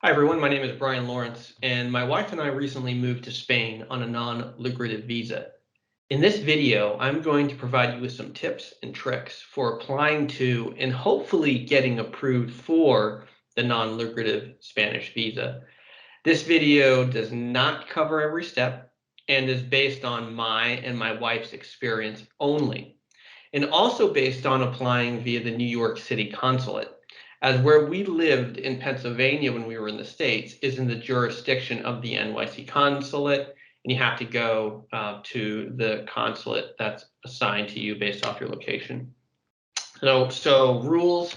Hi everyone, my name is Brian Lawrence, and my wife and I recently moved to Spain on a non-lucrative visa. In this video, I'm going to provide you with some tips and tricks for applying to and hopefully getting approved for the non-lucrative Spanish visa. This video does not cover every step and is based on my and my wife's experience only, and also based on applying via the New York City Consulate, as where we lived in Pennsylvania when we were in the States is in the jurisdiction of the NYC Consulate, and you have to go to the consulate that's assigned to you based off your location. So rules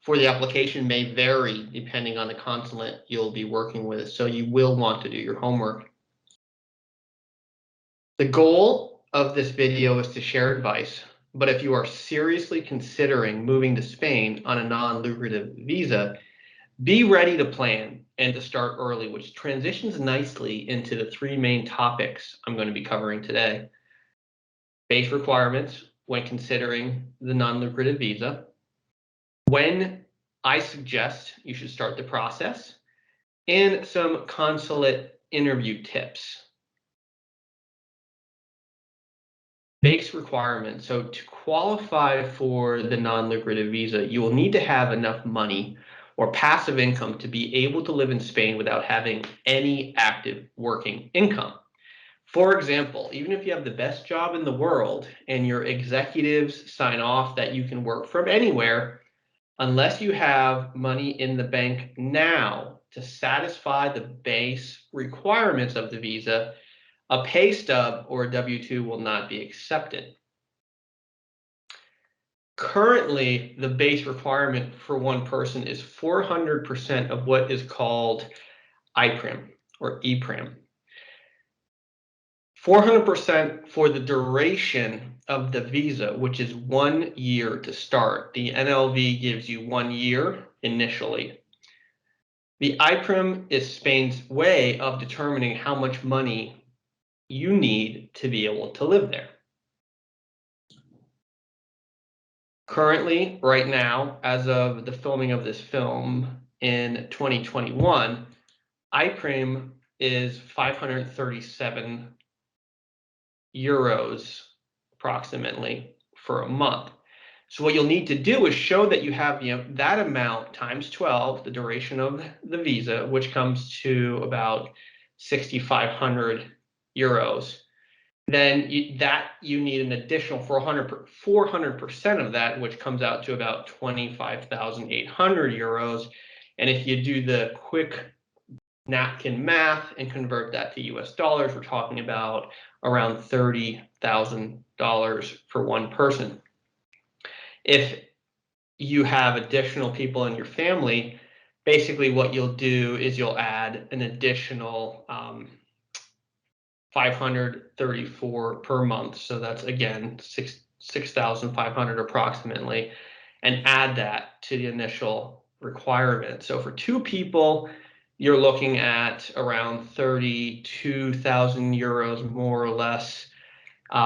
for the application may vary depending on the consulate you'll be working with, so you will want to do your homework. The goal of this video is to share advice, but if you are seriously considering moving to Spain on a non-lucrative visa, be ready to plan and to start early, which transitions nicely into the three main topics I'm going to be covering today. Base requirements when considering the non-lucrative visa, when I suggest you should start the process, and some consulate interview tips. Base requirements. So to qualify for the non-lucrative visa, you will need to have enough money or passive income to be able to live in Spain without having any active working income. For example, even if you have the best job in the world and your executives sign off that you can work from anywhere, unless you have money in the bank now to satisfy the base requirements of the visa, a pay stub or a W-2 will not be accepted. Currently, the base requirement for one person is 400% of what is called IPRIM or EPRIM. 400% for the duration of the visa, which is 1 year to start. The NLV gives you 1 year initially. The IPRIM is Spain's way of determining how much money you need to be able to live there. Currently, right now, as of the filming of this film in 2021, IPRIM is 537 euros approximately for a month. So what you'll need to do is show that you have that amount times 12, the duration of the visa, which comes to about 6,500 euros. Then you need an additional 400% of that, which comes out to about 25,800 euros. And if you do the quick napkin math and convert that to US dollars, we're talking about around $30,000 for one person. If you have additional people in your family, basically what you'll do is you'll add an additional 534 per month. So that's again 6,500 approximately, and add that to the initial requirement. So for two people, you're looking at around 32,000 euros more or less,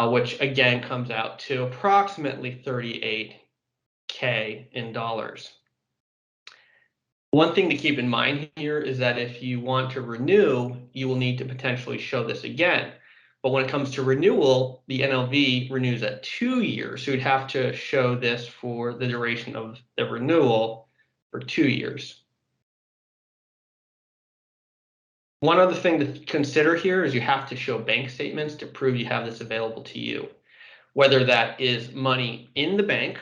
which again comes out to approximately 38K in dollars. One thing to keep in mind here is that if you want to renew, you will need to potentially show this again. But when it comes to renewal, the NLV renews at 2 years. So you'd have to show this for the duration of the renewal for 2 years. One other thing to consider here is you have to show bank statements to prove you have this available to you, whether that is money in the bank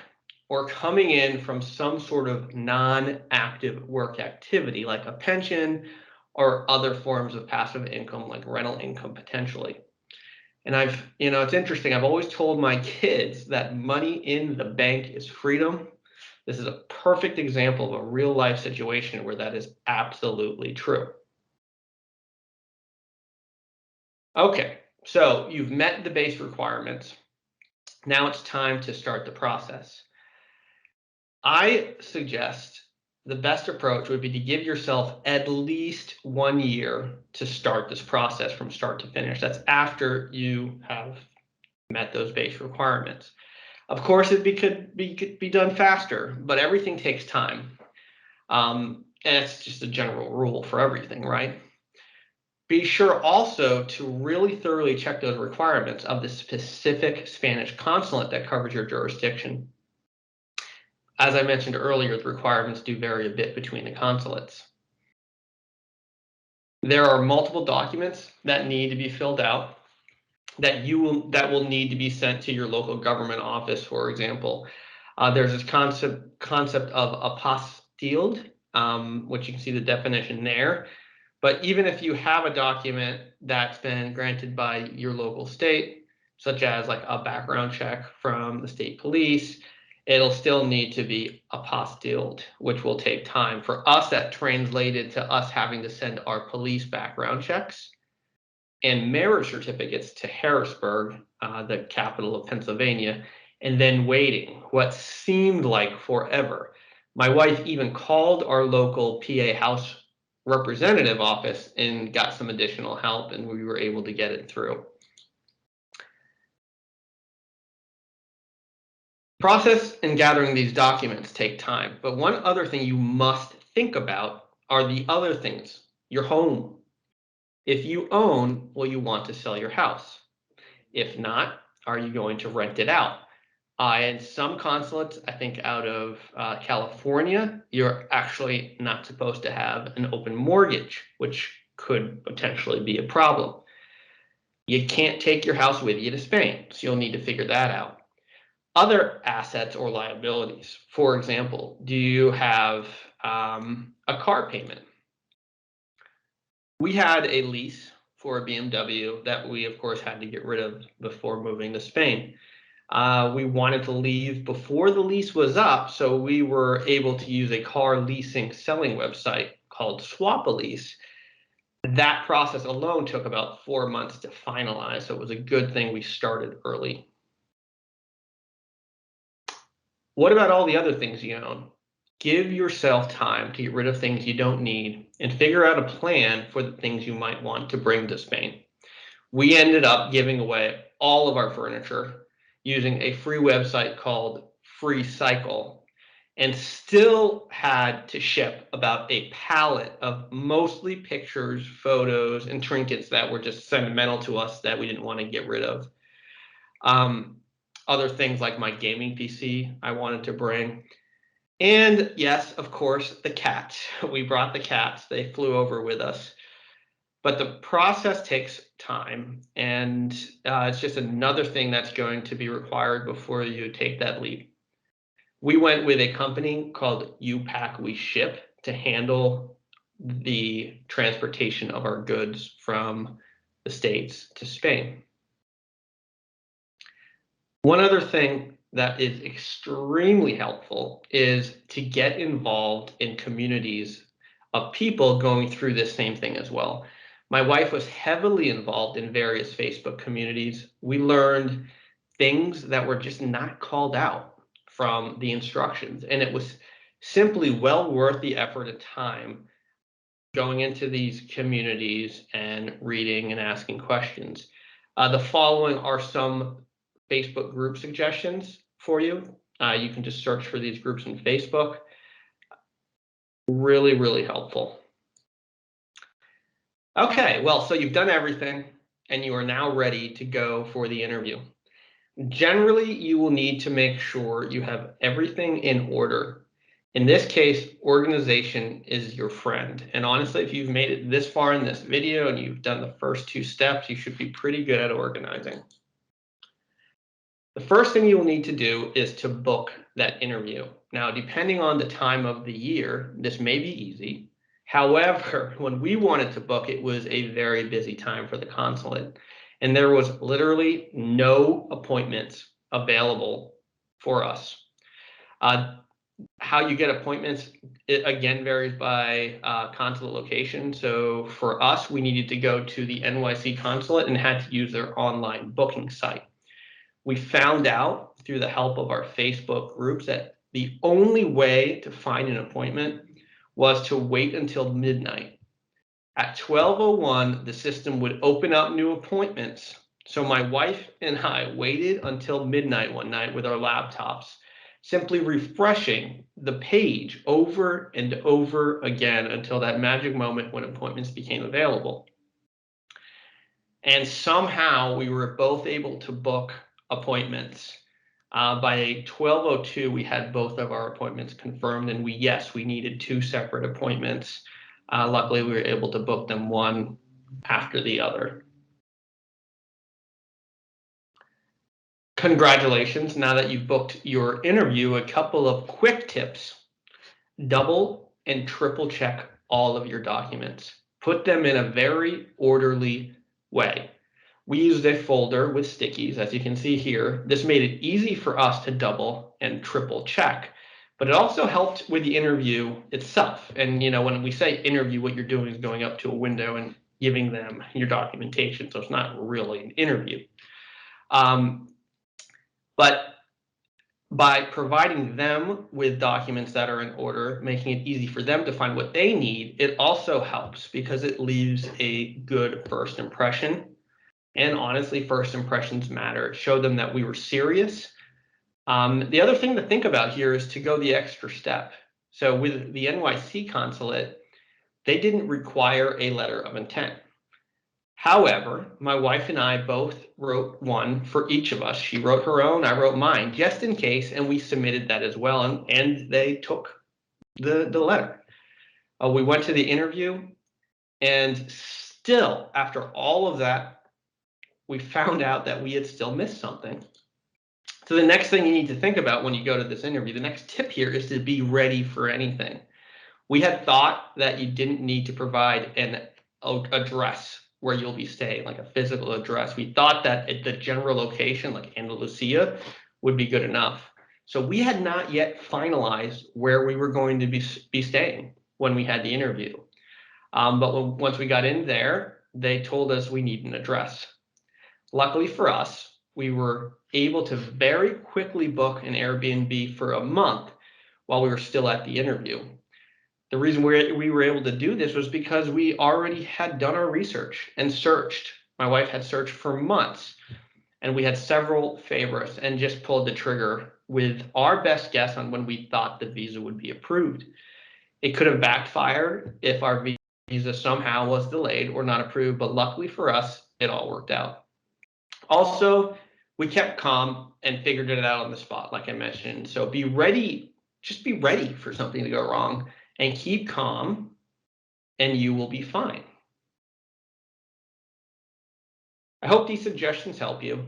or coming in from some sort of non-active work activity like a pension or other forms of passive income like rental income potentially. And it's interesting, I've always told my kids that money in the bank is freedom. This is a perfect example of a real life situation where that is absolutely true. Okay, so you've met the base requirements. Now it's time to start the process. I suggest the best approach would be to give yourself at least 1 year to start this process from start to finish. That's after you have met those base requirements. Of course, could be done faster, but everything takes time. And it's just a general rule for everything, right? Be sure also to really thoroughly check those requirements of the specific Spanish consulate that covers your jurisdiction. As I mentioned earlier, the requirements do vary a bit between the consulates. There are multiple documents that need to be filled out that will need to be sent to your local government office, for example. There's this concept of apostilled, which you can see the definition there. But even if you have a document that's been granted by your local state, such as like a background check from the state police, it'll still need to be apostilled, which will take time. For us, that translated to us having to send our police background checks and marriage certificates to Harrisburg, the capital of Pennsylvania, and then waiting what seemed like forever. My wife even called our local PA House representative office and got some additional help, and we were able to get it through. Process and gathering these documents take time, but one other thing you must think about are the other things. Your home. If you own, will you want to sell your house? If not, are you going to rent it out? And some consulates, I think out of California, you're actually not supposed to have an open mortgage, which could potentially be a problem. You can't take your house with you to Spain, so you'll need to figure that out. Other assets or liabilities, for example, do you have a car payment? We had a lease for a BMW that we, of course, had to get rid of before moving to Spain. We wanted to leave before the lease was up, so we were able to use a car leasing selling website called Swap-A-Lease. That process alone took about 4 months to finalize, so it was a good thing we started early. What about all the other things you own? Give yourself time to get rid of things you don't need and figure out a plan for the things you might want to bring to Spain. We ended up giving away all of our furniture using a free website called Freecycle, and still had to ship about a pallet of mostly pictures, photos, and trinkets that were just sentimental to us that we didn't want to get rid of. Other things like my gaming PC I wanted to bring. And yes, of course, the cats. We brought the cats. They flew over with us. But the process takes time, and it's just another thing that's going to be required before you take that leap. We went with a company called You Pack We Ship to handle the transportation of our goods from the States to Spain. One other thing that is extremely helpful is to get involved in communities of people going through this same thing as well. My wife was heavily involved in various Facebook communities. We learned things that were just not called out from the instructions, and it was simply well worth the effort and time going into these communities and reading and asking questions. The following are some Facebook group suggestions for you. You can just search for these groups in Facebook. Really, really helpful. Okay, well, so you've done everything and you are now ready to go for the interview. Generally, you will need to make sure you have everything in order. In this case, organization is your friend. And honestly, if you've made it this far in this video and you've done the first 2 steps, you should be pretty good at organizing. The first thing you will need to do is to book that interview. Now, depending on the time of the year, this may be easy. However, when we wanted to book, it was a very busy time for the consulate, and there was literally no appointments available for us. How you get appointments, it again varies by consulate location. So for us, we needed to go to the NYC Consulate and had to use their online booking site. We found out through the help of our Facebook groups that the only way to find an appointment was to wait until midnight. At 12:01, the system would open up new appointments. So my wife and I waited until midnight one night with our laptops simply refreshing the page over and over again until that magic moment when appointments became available. And somehow we were both able to book appointments. By 12:02, we had both of our appointments confirmed, and we needed 2 separate appointments. Luckily, we were able to book them one after the other. Congratulations. Now that you've booked your interview, a couple of quick tips. Double and triple check all of your documents. Put them in a very orderly way. We used a folder with stickies, as you can see here. This made it easy for us to double and triple check, but it also helped with the interview itself. And when we say interview, what you're doing is going up to a window and giving them your documentation. So it's not really an interview. But by providing them with documents that are in order, making it easy for them to find what they need, it also helps because it leaves a good first impression. And honestly, first impressions matter. Show them that we were serious. The other thing to think about here is to go the extra step. So with the NYC Consulate, they didn't require a letter of intent. However, my wife and I both wrote one for each of us. She wrote her own, I wrote mine, just in case, and we submitted that as well, and they took the letter. We went to the interview, and still, after all of that, we found out that we had still missed something. So the next thing you need to think about when you go to this interview, the next tip here is to be ready for anything. We had thought that you didn't need to provide an address where you'll be staying, like a physical address. We thought that at the general location, like Andalusia, would be good enough. So we had not yet finalized where we were going to be staying when we had the interview. But once we got in there, they told us we need an address. Luckily for us, we were able to very quickly book an Airbnb for a month while we were still at the interview. The reason we were able to do this was because we already had done our research and searched. My wife had searched for months, and we had several favorites and just pulled the trigger with our best guess on when we thought the visa would be approved. It could have backfired if our visa somehow was delayed or not approved, but luckily for us, it all worked out. Also, we kept calm and figured it out on the spot, like I mentioned. So be ready, just be ready for something to go wrong. And keep calm, and you will be fine. I hope these suggestions help you.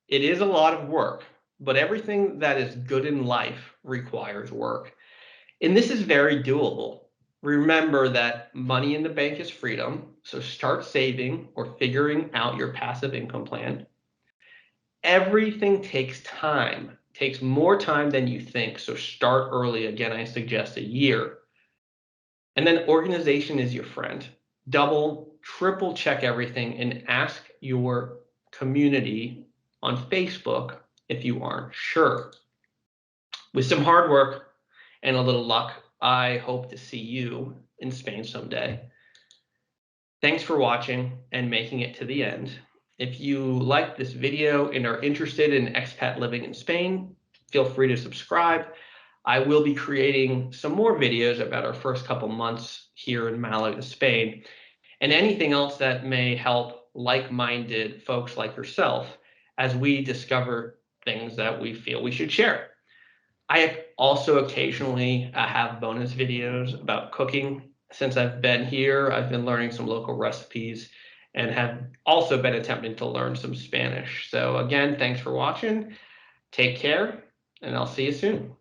It is a lot of work, but everything that is good in life requires work. And this is very doable. Remember that money in the bank is freedom, so start saving or figuring out your passive income plan. Everything takes time, takes more time than you think, so start early. Again, I suggest a year. And then organization is your friend. Double, triple check everything and ask your community on Facebook if you aren't sure. With some hard work and a little luck, I hope to see you in Spain someday. Thanks for watching and making it to the end. If you like this video and are interested in expat living in Spain, feel free to subscribe. I will be creating some more videos about our first couple months here in Malaga, Spain, and anything else that may help like-minded folks like yourself as we discover things that we feel we should share. I also occasionally have bonus videos about cooking. Since I've been here, I've been learning some local recipes and have also been attempting to learn some Spanish. So again, thanks for watching. Take care, and I'll see you soon.